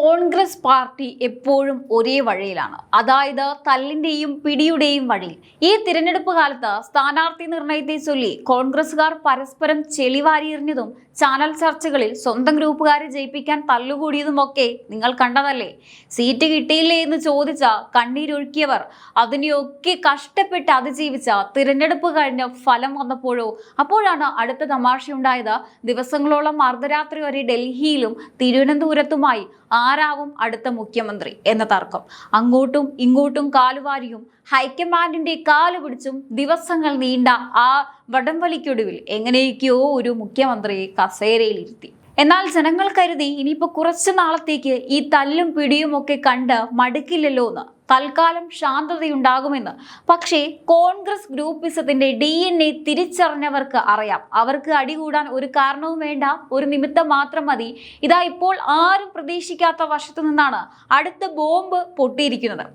Congress party എപ്പോഴും ഒരേ വഴിയിലാണ്, അതായത് തല്ലിന്റെയും പിടിയുടെയും വഴി. ഈ തിരഞ്ഞെടുപ്പ് കാലത്ത് സ്ഥാനാർത്ഥി നിർണയത്തെ ചൊല്ലി കോൺഗ്രസുകാർ പരസ്പരം ചെളിവാരിയെറിഞ്ഞതും ചാനൽ ചർച്ചകളിൽ സ്വന്തം ഗ്രൂപ്പുകാരെ ജയിപ്പിക്കാൻ തല്ലുകൂടിയതുമൊക്കെ നിങ്ങൾ കണ്ടതല്ലേ. സീറ്റ് കിട്ടിയില്ലേ എന്ന് ചോദിച്ച കണ്ണീരൊഴുക്കിയവർ അതിനെയൊക്കെ കഷ്ടപ്പെട്ട് അതിജീവിച്ച തിരഞ്ഞെടുപ്പ് കഴിഞ്ഞ് ഫലം വന്നപ്പോഴോ അപ്പോഴാണ് അടുത്ത തമാശയുണ്ടായത്. ദിവസങ്ങളോളം അർദ്ധരാത്രി വരെ ഡൽഹിയിലും തിരുവനന്തപുരത്തുമായി ആരാവും അടുത്ത മുഖ്യമന്ത്രി എന്ന തർക്കം. അങ്ങോട്ടും ഇങ്ങോട്ടും കാലുവാരിയും ഹൈക്കമാൻഡിന്റെ കാല് പിടിച്ചും ദിവസങ്ങൾ നീണ്ട ആ വടംവലിക്കൊടുവിൽ എങ്ങനെയൊക്കെയോ ഒരു മുഖ്യമന്ത്രിയെ കസേരയിലിരുത്തി. എന്നാൽ ജനങ്ങൾ കരുതി ഇനിയിപ്പോ കുറച്ചു നാളത്തേക്ക് ഈ തല്ലും പിടിയും ഒക്കെ കണ്ട് മടുക്കില്ലല്ലോ എന്ന്, തൽക്കാലം ശാന്തതയുണ്ടാകുമെന്ന്. പക്ഷേ കോൺഗ്രസ് ഗ്രൂപ്പിസത്തിന്റെ DNA തിരിച്ചറിഞ്ഞവർക്ക് അറിയാം, അവർക്ക് അടികൂടാൻ ഒരു കാരണവും വേണ്ട, ഒരു നിമിത്തം മാത്രം മതി. ഇതാ ഇപ്പോൾ ആരും പ്രതീക്ഷിക്കാത്ത വശത്തു നിന്നാണ് അടുത്ത ബോംബ് പൊട്ടിയിരിക്കുന്നത്.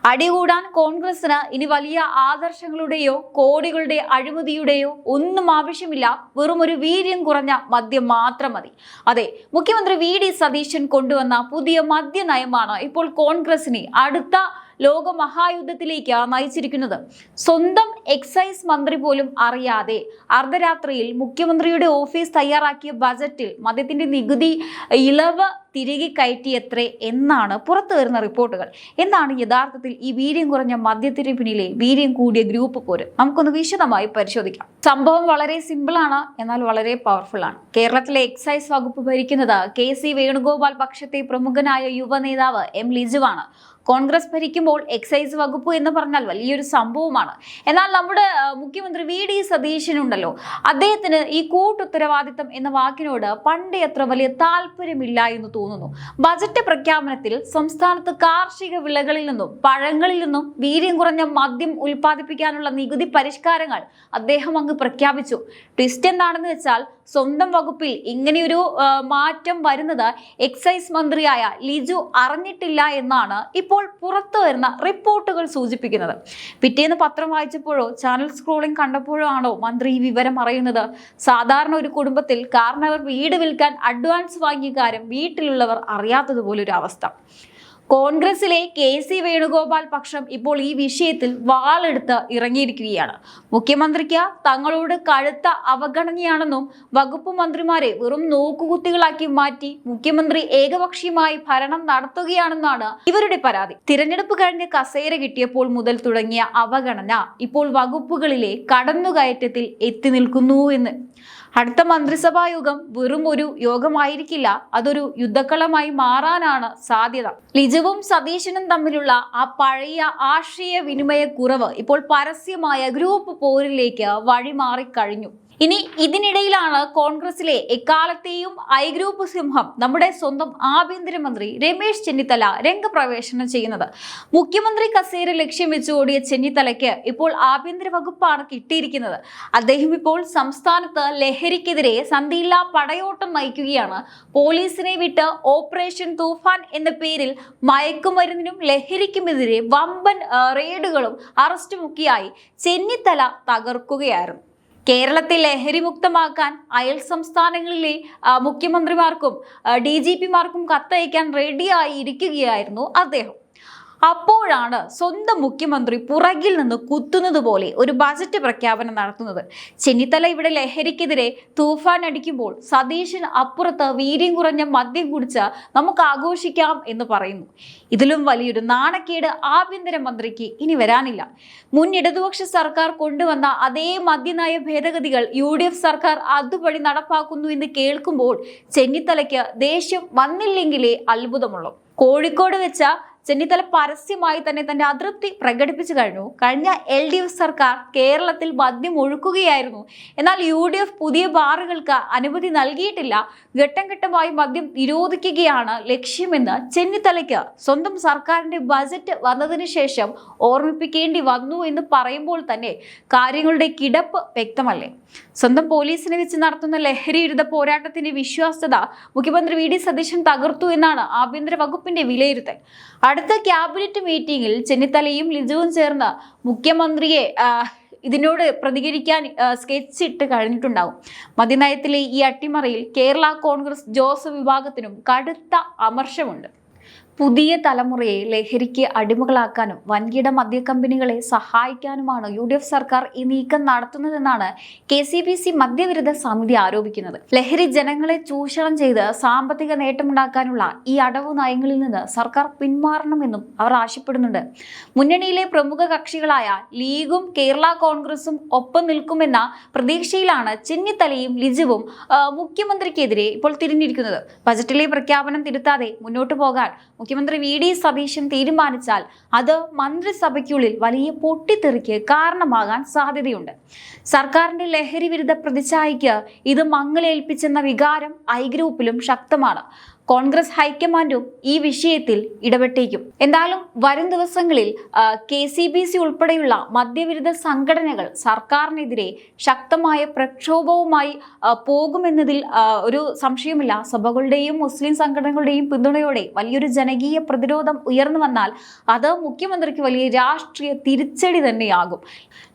അടികൂടാൻ കോൺഗ്രസിന് ഇനി വലിയ ആദർശങ്ങളുടെയോ കോടികളുടെ അഴിമതിയുടെയോ ഒന്നും ആവശ്യമില്ല, വെറും ഒരു വീര്യം കുറഞ്ഞ മദ്യം മാത്രം മതി. അതെ, മുഖ്യമന്ത്രി VD സതീശൻ കൊണ്ടുവന്ന പുതിയ മദ്യനയമാണ് ഇപ്പോൾ കോൺഗ്രസിനെ അടുത്ത ലോകമഹായുദ്ധത്തിലേക്ക് നയിച്ചിരിക്കുന്നത്. സ്വന്തം എക്സൈസ് മന്ത്രി പോലും അറിയാതെ അർദ്ധരാത്രിയിൽ മുഖ്യമന്ത്രിയുടെ ഓഫീസ് തയ്യാറാക്കിയ ബജറ്റിൽ മദ്യത്തിന്റെ നികുതി ഇളവ് തിരികെ കയറ്റിയത്രേ എന്നാണ് പുറത്തു വരുന്ന റിപ്പോർട്ടുകൾ. എന്താണ് യഥാർത്ഥത്തിൽ ഈ വീര്യം കുറഞ്ഞ മദ്യത്തിന് പിന്നിലെ വീര്യം കൂടിയ ഗ്രൂപ്പ് പോര്? നമുക്കൊന്ന് വിശദമായി പരിശോധിക്കാം. സംഭവം വളരെ സിമ്പിളാണ്, എന്നാൽ വളരെ പവർഫുൾ ആണ്. കേരളത്തിലെ എക്സൈസ് വകുപ്പ് ഭരിക്കുന്നത് KC വേണുഗോപാൽ പക്ഷത്തെ പ്രമുഖനായ യുവ നേതാവ് M ലിജുവാണ്. കോൺഗ്രസ് ഭരിക്കുമ്പോൾ എക്സൈസ് വകുപ്പ് എന്ന് പറഞ്ഞാൽ വലിയൊരു സംഭവമാണ്. എന്നാൽ നമ്മുടെ മുഖ്യമന്ത്രി VD സതീശനുണ്ടല്ലോ, അദ്ദേഹത്തിന് ഈ കൂട്ടുത്തരവാദിത്തം എന്ന വാക്കിനോട് പണ്ടേ അത്ര വലിയ താല്പര്യമില്ല എന്ന് തോന്നുന്നു. ബജറ്റ് പ്രഖ്യാപനത്തിൽ സംസ്ഥാനത്ത് കാർഷിക വിളകളിൽ നിന്നും പഴങ്ങളിൽ നിന്നും വീര്യം കുറഞ്ഞ മദ്യം ഉൽപ്പാദിപ്പിക്കാനുള്ള നികുതി പരിഷ്കാരങ്ങൾ അദ്ദേഹം അങ്ങ് പ്രഖ്യാപിച്ചു. ട്വിസ്റ്റ് എന്താണെന്ന് വെച്ചാൽ സ്വന്തം വകുപ്പിൽ ഇങ്ങനെയൊരു മാറ്റം വരുന്നത് എക്സൈസ് മന്ത്രിയായ ലിജു അറിഞ്ഞിട്ടില്ല എന്നാണ് ഇപ്പോൾ പുറത്തു വരുന്ന റിപ്പോർട്ടുകൾ സൂചിപ്പിക്കുന്നത്. പിറ്റേന്ന് പത്രം വായിച്ചപ്പോഴോ ചാനൽ സ്ക്രോളിംഗ് കണ്ടപ്പോഴോ ആണോ മന്ത്രി ഈ വിവരം അറിയുന്നത്? സാധാരണ ഒരു കുടുംബത്തിൽ കാരണവർ വീട് വിൽക്കാൻ അഡ്വാൻസ് വാങ്ങിയ കാര്യം വീട്ടിലുള്ളവർ അറിയാത്തതുപോലൊരു അവസ്ഥ. കോൺഗ്രസിലെ KC വേണുഗോപാൽ പക്ഷം ഇപ്പോൾ ഈ വിഷയത്തിൽ വാളെടുത്ത് ഇറങ്ങിയിരിക്കുകയാണ്. മുഖ്യമന്ത്രിക്ക് തങ്ങളോട് കടുത്ത അവഗണനയാണെന്നും വകുപ്പ് മന്ത്രിമാരെ വെറും നോക്കുകുത്തികളാക്കി മാറ്റി മുഖ്യമന്ത്രി ഏകപക്ഷീയമായി ഭരണം നടത്തുകയാണെന്നാണ് ഇവരുടെ പരാതി. തിരഞ്ഞെടുപ്പ് കഴിഞ്ഞ് കസേര കിട്ടിയപ്പോൾ മുതൽ തുടങ്ങിയ അവഗണന ഇപ്പോൾ വകുപ്പുകളിലെ കടന്നുകയറ്റത്തിൽ എത്തി നിൽക്കുന്നു എന്ന്. അടുത്ത മന്ത്രിസഭാ യോഗം വെറും ഒരു യോഗമായിരിക്കില്ല, അതൊരു യുദ്ധക്കളമായി മാറാനാണ് സാധ്യത. ലിജുവും സതീശനും തമ്മിലുള്ള ആ പഴയ ആശയ വിനിമയ കുറവ് ഇപ്പോൾ പരസ്യമായ ഗ്രൂപ്പ് പോരിലേക്ക് വഴിമാറിക്കഴിഞ്ഞു. ഇനി ഇതിനിടയിലാണ് കോൺഗ്രസിലെ എക്കാലത്തെയും ഐ ഗ്രൂപ്പ് സിംഹം നമ്മുടെ സ്വന്തം ആഭ്യന്തരമന്ത്രി രമേശ് ചെന്നിത്തല രംഗപ്രവേശനം ചെയ്യുന്നത്. മുഖ്യമന്ത്രി കസേര ലക്ഷ്യം വെച്ച് ഓടിയ ചെന്നിത്തലയ്ക്ക് ഇപ്പോൾ ആഭ്യന്തര വകുപ്പാണ് കിട്ടിയിരിക്കുന്നത്. അദ്ദേഹം ഇപ്പോൾ സംസ്ഥാനത്ത് ലഹരിക്കെതിരെ സന്ധിയില്ലാ പടയോട്ടം നയിക്കുകയാണ്. പോലീസിനെ വിട്ട് ഓപ്പറേഷൻ തൂഫാൻ എന്ന പേരിൽ മയക്കുമരുന്നിനും ലഹരിക്കുമെതിരെ വമ്പൻ റെയ്ഡുകളും അറസ്റ്റുമൊക്കെയായി ചെന്നിത്തല തകർക്കുകയായിരുന്നു. കേരളത്തെ ലഹരി മുക്തമാക്കാൻ അയൽ സംസ്ഥാനങ്ങളിലെ മുഖ്യമന്ത്രിമാർക്കും DGPമാർക്കും കത്തയക്കാൻ റെഡിയായി ഇരിക്കുകയായിരുന്നു അദ്ദേഹം. അപ്പോഴാണ് സ്വന്തം മുഖ്യമന്ത്രി പുറകിൽ നിന്ന് കുത്തുന്നത് പോലെ ഒരു ബജറ്റ് പ്രഖ്യാപനം നടത്തുന്നത്. ചെന്നിത്തല ഇവിടെ ലഹരിക്കെതിരെ തൂഫാൻ അടിക്കുമ്പോൾ സതീശൻ അപ്പുറത്ത് വീര്യം കുറഞ്ഞ മദ്യം കുടിച്ച് നമുക്ക് ആഘോഷിക്കാം എന്ന് പറയുന്നു. ഇതിലും വലിയൊരു നാണക്കേട് ആഭ്യന്തരമന്ത്രിക്ക് ഇനി വരാനില്ല. മുൻ ഇടതുപക്ഷ സർക്കാർ കൊണ്ടുവന്ന അതേ മദ്യനയ ഭേദഗതികൾ UDF സർക്കാർ അതുവഴി നടപ്പാക്കുന്നു എന്ന് കേൾക്കുമ്പോൾ ചെന്നിത്തലയ്ക്ക് ദേഷ്യം വന്നില്ലെങ്കിലേ അത്ഭുതമുള്ളൂ. കോഴിക്കോട് വെച്ച ചെന്നിത്തല പരസ്യമായി തന്നെ തന്റെ അതൃപ്തി പ്രകടിപ്പിച്ചു കഴിഞ്ഞു. കഴിഞ്ഞ LDF സർക്കാർ കേരളത്തിൽ മദ്യം ഒഴുക്കുകയായിരുന്നു, എന്നാൽ UDF പുതിയ ബാറുകൾക്ക് അനുമതി നൽകിയിട്ടില്ല, ഘട്ടം ഘട്ടമായി മദ്യം നിരോധിക്കുകയാണ് ലക്ഷ്യമെന്ന് ചെന്നിത്തലയ്ക്ക് സ്വന്തം സർക്കാരിന്റെ ബജറ്റ് വന്നതിന് ശേഷം ഓർമ്മിപ്പിക്കേണ്ടി വന്നു എന്ന് പറയുമ്പോൾ തന്നെ കാര്യങ്ങളുടെ കിടപ്പ് വ്യക്തമല്ലേ? സ്വന്തം പോലീസിനെ വെച്ച് നടത്തുന്ന ലഹരി വിരുദ്ധ പോരാട്ടത്തിന്റെ വിശ്വാസ്യത മുഖ്യമന്ത്രി VD സതീശൻ തകർത്തു എന്നാണ് ആഭ്യന്തര വകുപ്പിന്റെ വിലയിരുത്തൽ. അടുത്ത ക്യാബിനറ്റ് മീറ്റിംഗിൽ ചെന്നിത്തലയും ലിജുവും ചേർന്ന് മുഖ്യമന്ത്രിയെ ഇതിനോട് പ്രതികരിക്കാൻ സ്കെച്ച് ഇട്ട് കഴിഞ്ഞിട്ടുണ്ടാവും. മദ്യനയത്തിലെ ഈ അട്ടിമറിയിൽ കേരള കോൺഗ്രസ് ജോസഫ് വിഭാഗത്തിനും കടുത്ത അമർഷമുണ്ട്. പുതിയ തലമുറയെ ലഹരിക്ക് അടിമകളാക്കാനും വൻകിട മദ്യ കമ്പനികളെ സഹായിക്കാനുമാണ് UDF സർക്കാർ ഈ നീക്കം നടത്തുന്നതെന്നാണ് KCPC മദ്യവിരുദ്ധ സമിതി ആരോപിക്കുന്നത്. ലഹരി ജനങ്ങളെ ചൂഷണം ചെയ്ത് സാമ്പത്തിക നേട്ടമുണ്ടാക്കാനുള്ള ഈ അടവു നയങ്ങളിൽ നിന്ന് സർക്കാർ പിന്മാറണമെന്നും അവർ ആവശ്യപ്പെടുന്നുണ്ട്. മുന്നണിയിലെ പ്രമുഖ കക്ഷികളായ ലീഗും കേരള കോൺഗ്രസും ഒപ്പം നിൽക്കുമെന്ന പ്രതീക്ഷയിലാണ് ചെന്നിത്തലയും ലിജുവും മുഖ്യമന്ത്രിക്കെതിരെ ഇപ്പോൾ തിരിഞ്ഞിരിക്കുന്നത്. ബജറ്റിലെ പ്രഖ്യാപനം തിരുത്താതെ മുന്നോട്ടു പോകാൻ മുഖ്യമന്ത്രി VD സതീശൻ തീരുമാനിച്ചാൽ അത് മന്ത്രിസഭയ്ക്കുള്ളിൽ വലിയ പൊട്ടിത്തെറിക്ക് കാരണമാകാൻ സാധ്യതയുണ്ട്. സർക്കാരിന്റെ ലഹരി വിരുദ്ധ പ്രതിച്ഛായയ്ക്ക് ഇത് മങ്ങലേൽപ്പിച്ചെന്ന വികാരം ഐ ഗ്രൂപ്പിലും ശക്തമാണ്. കോൺഗ്രസ് ഹൈക്കമാൻഡും ഈ വിഷയത്തിൽ ഇടപെട്ടേക്കും. എന്തായാലും വരും ദിവസങ്ങളിൽ KCPC ഉൾപ്പെടെയുള്ള മദ്യവിരുദ്ധ സംഘടനകൾ സർക്കാരിനെതിരെ ശക്തമായ പ്രക്ഷോഭവുമായി പോകുമെന്നതിൽ ഒരു സംശയമില്ല. സഭകളുടെയും മുസ്ലിം സംഘടനകളുടെയും പിന്തുണയോടെ വലിയൊരു ജനകീയ പ്രതിരോധം ഉയർന്നു വന്നാൽ അത് മുഖ്യമന്ത്രിക്ക് വലിയ രാഷ്ട്രീയ തിരിച്ചടി തന്നെയാകും.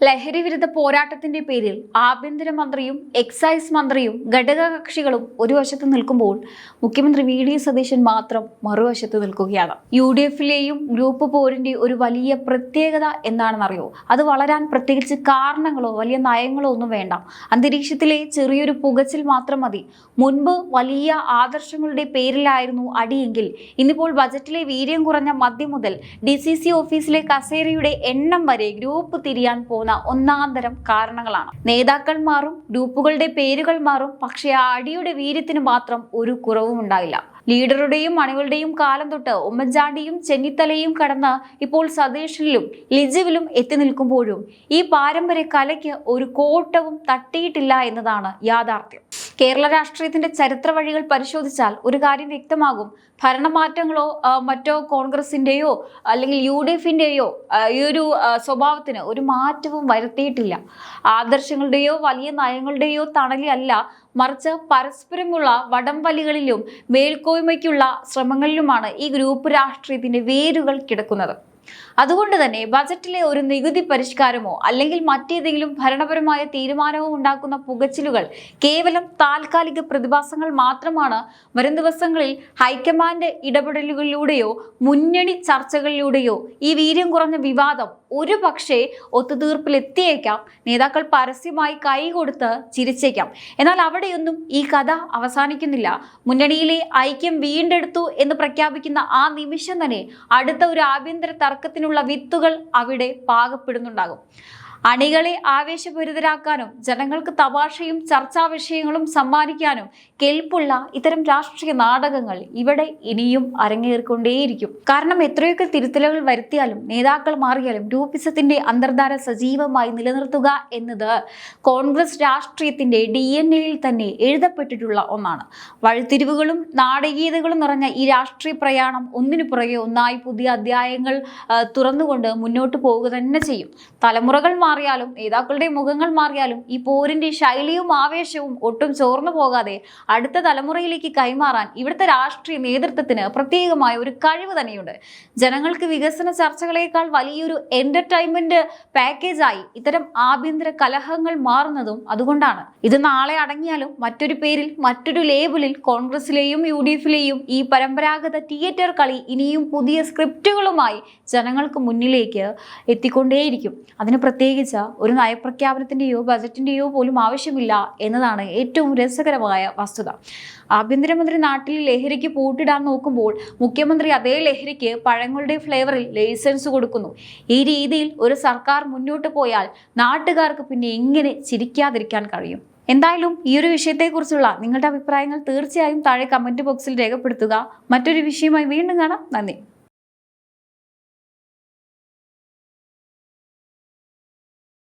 ലഹരി വിരുദ്ധ പോരാട്ടത്തിന്റെ പേരിൽ ആഭ്യന്തരമന്ത്രിയും എക്സൈസ് മന്ത്രിയും ഘടകകക്ഷികളും ഒരു വശത്ത് നിൽക്കുമ്പോൾ മുഖ്യമന്ത്രി VD സതീശൻ മാത്രം മറുവശത്ത് നിൽക്കുകയാണ്. UDFിലെയും ഗ്രൂപ്പ് പോരിന്റെ ഒരു വലിയ പ്രത്യേകത എന്താണെന്നറിയോ? അത് വളരാൻ പ്രത്യേകിച്ച് കാരണങ്ങളോ വലിയ നയങ്ങളോ ഒന്നും വേണ്ട. അന്തരീക്ഷത്തിലെ ചെറിയൊരു പുകച്ചിൽ മാത്രം മതി. മുൻപ് വലിയ ആദർശങ്ങളുടെ പേരിലായിരുന്നു അടിയെങ്കിൽ ഇന്നിപ്പോൾ ബജറ്റിലെ വീര്യം കുറഞ്ഞ മദ്യം മുതൽ DCC ഓഫീസിലെ കസേരയുടെ എണ്ണം വരെ ഗ്രൂപ്പ് തിരിയാൻ പോകുന്ന ഒന്നാന്തരം കാരണങ്ങളാണ്. നേതാക്കൾ മാറും, ഗ്രൂപ്പുകളുടെ പേരുകൾ മാറും, പക്ഷേ ആ അടിയുടെ വീര്യത്തിന് മാത്രം ഒരു കുറവും ഉണ്ടായില്ല. ലീഡറുടെയും അണികളുടെയും കാലം തൊട്ട് ഉമ്മൻചാണ്ടിയും ചെന്നിത്തലയും കടന്ന് ഇപ്പോൾ സതീഷിലും ലിജുവിലും എത്തി നിൽക്കുമ്പോഴും ഈ പാരമ്പര്യ കലയ്ക്ക് ഒരു കോട്ടവും തട്ടിയിട്ടില്ല എന്നതാണ് യാഥാർത്ഥ്യം. കേരള രാഷ്ട്രീയത്തിന്റെ ചരിത്ര വഴികൾ പരിശോധിച്ചാൽ ഒരു കാര്യം വ്യക്തമാകും. ഭരണമാറ്റങ്ങളോ മറ്റോ കോൺഗ്രസിന്റെയോ അല്ലെങ്കിൽ UDFിന്റെയോ ഈ ഒരു സ്വഭാവത്തിന് ഒരു മാറ്റവും വരുത്തിയിട്ടില്ല. ആദർശങ്ങളുടെയോ വലിയ നയങ്ങളുടെയോ തണലിലല്ല, മറിച്ച് പരസ്പരമുള്ള വടംവലികളിലും മേൽക്കോയ്മയ്ക്കുള്ള ശ്രമങ്ങളിലുമാണ് ഈ ഗ്രൂപ്പ് രാഷ്ട്രീയത്തിന്റെ വേരുകൾ കിടക്കുന്നത്. അതുകൊണ്ട് തന്നെ ബജറ്റിലെ ഒരു നികുതി പരിഷ്കാരമോ അല്ലെങ്കിൽ മറ്റേതെങ്കിലും ഭരണപരമായ തീരുമാനമോ ഉണ്ടാക്കുന്ന പുകച്ചിലുകൾ കേവലം താൽക്കാലിക പ്രതിഭാസങ്ങൾ മാത്രമാണ്. വരും ദിവസങ്ങളിൽ ഹൈക്കമാൻഡ് ഇടപെടലുകളിലൂടെയോ മുന്നണി ചർച്ചകളിലൂടെയോ ഈ വീര്യം കുറഞ്ഞ വിവാദം ഒരു പക്ഷേ ഒത്തുതീർപ്പിലെത്തിയേക്കാം. നേതാക്കൾ പരസ്യമായി കൈകൊടുത്ത് ചിരിച്ചേക്കാം. എന്നാൽ അവിടെയൊന്നും ഈ കഥ അവസാനിക്കുന്നില്ല. മുന്നണിയിലെ ഐക്യം വീണ്ടെടുത്തു എന്ന് പ്രഖ്യാപിക്കുന്ന ആ നിമിഷം തന്നെ അടുത്ത ഒരു ആഭ്യന്തര തർക്കത്തിനുള്ള വിത്തുകൾ അവിടെ പാകപ്പെടുന്നുണ്ടാകും. അണികളെ ആവേശഭരിതരാക്കാനും ജനങ്ങൾക്ക് തമാശയും ചർച്ചാ വിഷയങ്ങളും സമ്മാനിക്കാനും കെൽപ്പുള്ള ഇത്തരം രാഷ്ട്രീയ നാടകങ്ങൾ ഇവിടെ ഇനിയും അരങ്ങേറിക്കൊണ്ടേയിരിക്കും. കാരണം എത്രയൊക്കെ തിരുത്തലുകൾ വരുത്തിയാലും നേതാക്കൾ മാറിയാലും ഗ്രൂപ്പിസത്തിന്റെ അന്തർധാര സജീവമായി നിലനിർത്തുക എന്നത് കോൺഗ്രസ് രാഷ്ട്രീയത്തിന്റെ DNA-യിൽ തന്നെ എഴുതപ്പെട്ടിട്ടുള്ള ഒന്നാണ്. വഴിത്തിരിവുകളും നാടകീയതകളും നിറഞ്ഞ ഈ രാഷ്ട്രീയ പ്രയാണം ഒന്നിനു പുറകെ ഒന്നായി പുതിയ അധ്യായങ്ങൾ തുറന്നുകൊണ്ട് മുന്നോട്ട് പോവുക തന്നെ ചെയ്യും. തലമുറകൾ മാറിയാലും നേതാക്കളുടെ മുഖങ്ങൾ മാറിയാലും ഈ പോരിന്റെ ശൈലിയും ആവേശവും ഒട്ടും ചോർന്നു പോകാതെ അടുത്ത തലമുറയിലേക്ക് കൈമാറാൻ ഇവിടുത്തെ രാഷ്ട്രീയ നേതൃത്വത്തിന് പ്രത്യേകമായ ഒരു കഴിവ് തന്നെയുണ്ട്. ജനങ്ങൾക്ക് വികസന ചർച്ചകളേക്കാൾ വലിയൊരു എന്റർടൈൻമെന്റ് പാക്കേജായി ഇത്തരം ആഭ്യന്തര കലഹങ്ങൾ മാറുന്നതും അതുകൊണ്ടാണ്. ഇത് നാളെ അടങ്ങിയാലും മറ്റൊരു പേരിൽ മറ്റൊരു ലേബലിൽ കോൺഗ്രസിലെയും UDFിലെയും ഈ പരമ്പരാഗത തിയേറ്റർ കളി ഇനിയും പുതിയ സ്ക്രിപ്റ്റുകളുമായി ജനങ്ങൾക്ക് മുന്നിലേക്ക് എത്തിക്കൊണ്ടേയിരിക്കും. അതിന് പ്രത്യേകിച്ച് ഒരു നയപ്രഖ്യാപനത്തിന്റെയോ ബജറ്റിന്റെയോ പോലും ആവശ്യമില്ല എന്നതാണ് ഏറ്റവും രസകരമായ വസ്തുത. ആഭ്യന്തരമന്ത്രി നാട്ടിൽ ലഹരിക്ക് പൂട്ടിടാൻ നോക്കുമ്പോൾ മുഖ്യമന്ത്രി അതേ ലഹരിക്ക് പഴങ്ങളുടെ ഫ്ലേവറിൽ ലൈസൻസ് കൊടുക്കുന്നു. ഈ രീതിയിൽ ഒരു സർക്കാർ മുന്നോട്ട് പോയാൽ നാട്ടുകാർക്ക് പിന്നെ എങ്ങനെ ചിരിക്കാതിരിക്കാൻ കഴിയും? എന്തായാലും ഈ ഒരു വിഷയത്തെക്കുറിച്ചുള്ള നിങ്ങളുടെ അഭിപ്രായങ്ങൾ തീർച്ചയായും താഴെ കമന്റ് ബോക്സിൽ രേഖപ്പെടുത്തുക. മറ്റൊരു വിഷയമായി വീണ്ടും കാണാം. നന്ദി.